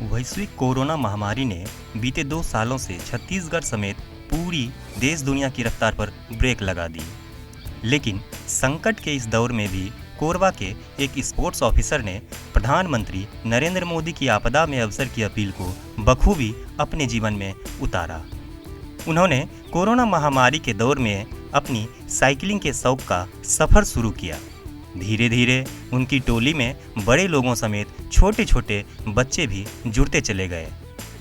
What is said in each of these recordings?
वैश्विक कोरोना महामारी ने बीते 2 सालों से छत्तीसगढ़ समेत पूरी देश दुनिया की रफ्तार पर ब्रेक लगा दी। लेकिन संकट के इस दौर में भी कोरबा के एक स्पोर्ट्स ऑफिसर ने प्रधानमंत्री नरेंद्र मोदी की आपदा में अवसर की अपील को बखूबी अपने जीवन में उतारा। उन्होंने कोरोना महामारी के दौर में अपनी साइकिलिंग के शौक का सफ़र शुरू किया। धीरे धीरे उनकी टोली में बड़े लोगों समेत छोटे छोटे बच्चे भी जुड़ते चले गए।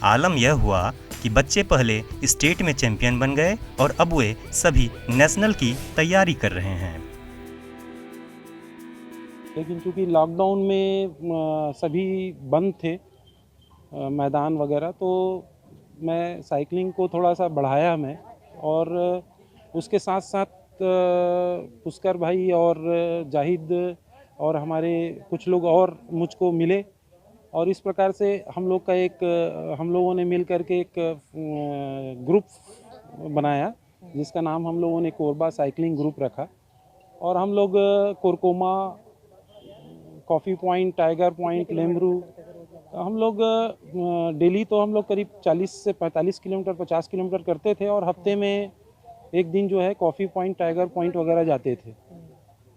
आलम यह हुआ कि बच्चे पहले स्टेट में चैंपियन बन गए और अब वे सभी नेशनल की तैयारी कर रहे हैं। लेकिन चूँकि लॉकडाउन में सभी बंद थे मैदान वगैरह, तो मैं साइकिलिंग को थोड़ा सा बढ़ाया मैं, और उसके साथ साथ पुष्कर भाई और जाहिद और हमारे कुछ लोग और मुझको मिले, और इस प्रकार से हम लोगों ने मिल करके एक ग्रुप बनाया जिसका नाम हम लोगों ने कोरबा साइकिलिंग ग्रुप रखा। और हम लोग Korkoma, coffee point, tiger point, Lemru, हम लोग डेली तो हम लोग करीब 40 से 45 किलोमीटर 50 किलोमीटर करते थे, और हफ्ते में एक दिन जो है कॉफ़ी पॉइंट, टाइगर पॉइंट वगैरह जाते थे।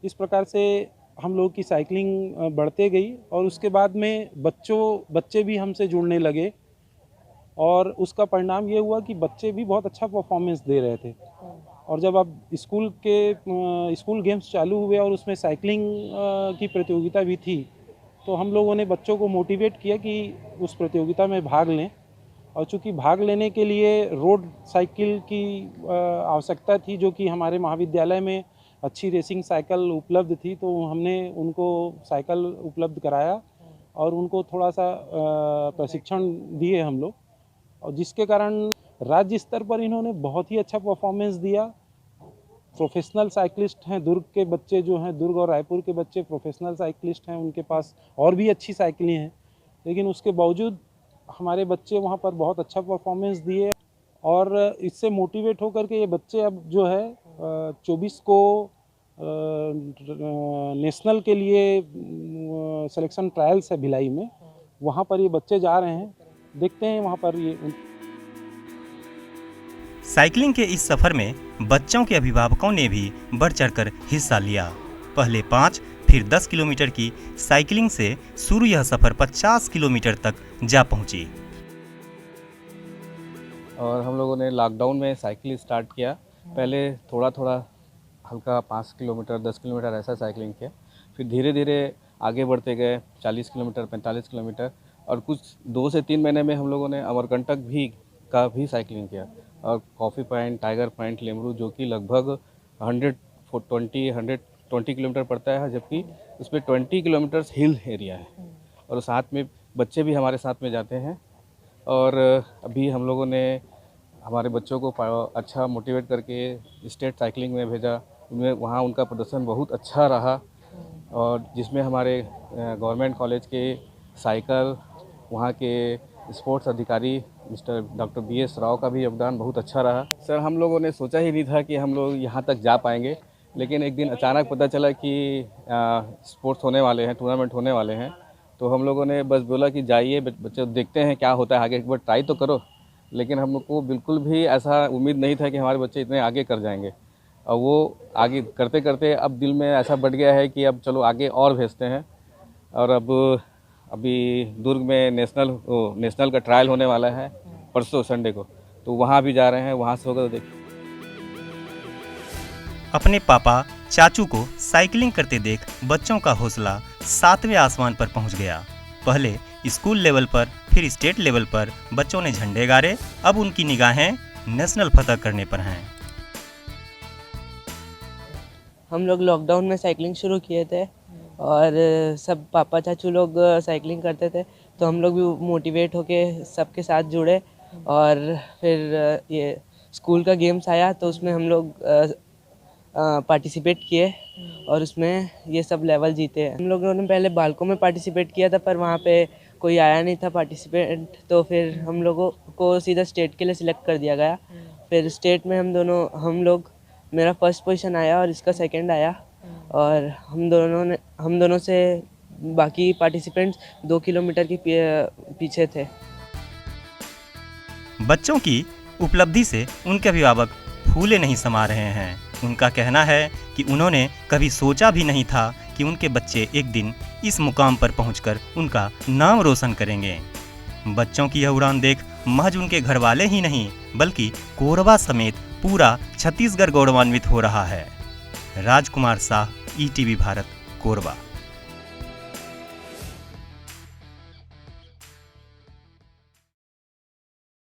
इस प्रकार से हम लोग की साइकिलिंग बढ़ते गई, और उसके बाद में बच्चे भी हमसे जुड़ने लगे, और उसका परिणाम ये हुआ कि बच्चे भी बहुत अच्छा परफॉर्मेंस दे रहे थे। और जब अब स्कूल गेम्स चालू हुए और उसमें साइकिलिंग की प्रतियोगिता भी थी, तो हम लोगों ने बच्चों को मोटिवेट किया कि उस प्रतियोगिता में भाग लें। और चूँकि भाग लेने के लिए रोड साइकिल की आवश्यकता थी, जो कि हमारे महाविद्यालय में अच्छी रेसिंग साइकिल उपलब्ध थी, तो हमने उनको साइकिल उपलब्ध कराया और उनको थोड़ा सा प्रशिक्षण दिए हम लोग, और जिसके कारण राज्य स्तर पर इन्होंने बहुत ही अच्छा परफॉर्मेंस दिया। प्रोफेशनल साइकिलिस्ट हैं दुर्ग के बच्चे, जो हैं दुर्ग और रायपुर के बच्चे प्रोफेशनल साइकिलिस्ट हैं, उनके पास और भी अच्छी साइकिलें हैं, लेकिन उसके बावजूद हमारे बच्चे वहाँ पर बहुत अच्छा परफॉर्मेंस दिए। और इससे मोटिवेट होकर के ये बच्चे अब जो है 24 को नेशनल के लिए सिलेक्शन ट्रायल्स है भिलाई में, वहाँ पर ये बच्चे जा रहे हैं। देखते हैं वहाँ पर ये। साइकिलिंग के इस सफर में बच्चों के अभिभावकों ने भी बढ़ चढ़कर हिस्सा लिया। पहले 5 फिर 10 किलोमीटर की साइकिलिंग से शुरू यह सफर 50 किलोमीटर तक जा पहुंची। और हम लोगों ने लॉकडाउन में साइकिल स्टार्ट किया। पहले थोड़ा थोड़ा हल्का 5 किलोमीटर 10 किलोमीटर ऐसा साइकिलिंग किया, फिर धीरे धीरे आगे बढ़ते गए 40 किलोमीटर 45 किलोमीटर, और कुछ 2 से 3 महीने में हम लोगों ने अमरकंटक का भी साइकिलिंग किया। और coffee point, tiger point, Lemru, जो कि लगभग 120 किलोमीटर पड़ता है, जबकि उसमें 20 किलोमीटर्स हिल एरिया है, और साथ में बच्चे भी हमारे साथ में जाते हैं। और अभी हम लोगों ने हमारे बच्चों को अच्छा मोटिवेट करके स्टेट साइकिलिंग में भेजा। उनमें वहाँ उनका प्रदर्शन बहुत अच्छा रहा, और जिसमें हमारे गवर्नमेंट कॉलेज के साइकिल, वहाँ के स्पोर्ट्स अधिकारी मिस्टर डॉक्टर BS राव का भी योगदान बहुत अच्छा रहा। सर, हम लोगों ने सोचा ही नहीं था कि हम लोग यहाँ तक जा पाएंगे, लेकिन एक दिन अचानक पता चला कि स्पोर्ट्स होने वाले हैं, टूर्नामेंट होने वाले हैं, तो हम लोगों ने बस बोला कि जाइए बच्चे, देखते हैं क्या होता है आगे, एक बार ट्राई तो करो। लेकिन हमको बिल्कुल भी ऐसा उम्मीद नहीं था कि हमारे बच्चे इतने आगे कर जाएंगे, और वो आगे करते करते अब दिल में ऐसा बढ़ गया है कि अब चलो आगे और भेजते हैं। और अब अभी दुर्ग में नेशनल का ट्रायल होने वाला है परसों संडे को, तो वहाँ भी जा रहे हैं, वहाँ से होगा तो देखिए। अपने पापा चाचू को साइकिलिंग करते देख बच्चों का हौसला 7वें आसमान पर पहुंच गया। पहले स्कूल लेवल पर फिर स्टेट लेवल पर बच्चों ने झंडे गाड़े। अब उनकी निगाहें नेशनल फतह करने पर हैं। हम लोग लॉकडाउन में साइकिलिंग शुरू किए थे, और सब पापा चाचू लोग साइकिलिंग करते थे, तो हम लोग भी मोटिवेट होके सबके साथ जुड़े। और फिर ये स्कूल का गेम्स आया, तो उसमें हम लोग पार्टिसिपेट किए, और उसमें ये सब लेवल जीते हैं। हम लोगों ने पहले बालकों में पार्टिसिपेट किया था, पर वहाँ पे कोई आया नहीं था पार्टिसिपेंट, तो फिर हम लोगों को सीधा स्टेट के लिए सिलेक्ट कर दिया गया। फिर स्टेट में हम लोग मेरा फर्स्ट पोजीशन आया और इसका सेकंड आया, और हम दोनों से बाकी पार्टिसिपेंट्स 2 किलोमीटर के पीछे थे। बच्चों की उपलब्धि से उनके अभिभावक फूले नहीं समा रहे हैं। उनका कहना है कि उन्होंने कभी सोचा भी नहीं था कि उनके बच्चे एक दिन इस मुकाम पर पहुंचकर उनका नाम रोशन करेंगे। बच्चों की यह उड़ान देख महज उनके घर वाले ही नहीं बल्कि कोरबा समेत पूरा छत्तीसगढ़ गौरवान्वित हो रहा है। राजकुमार शाह, ईटीवी भारत, कोरबा।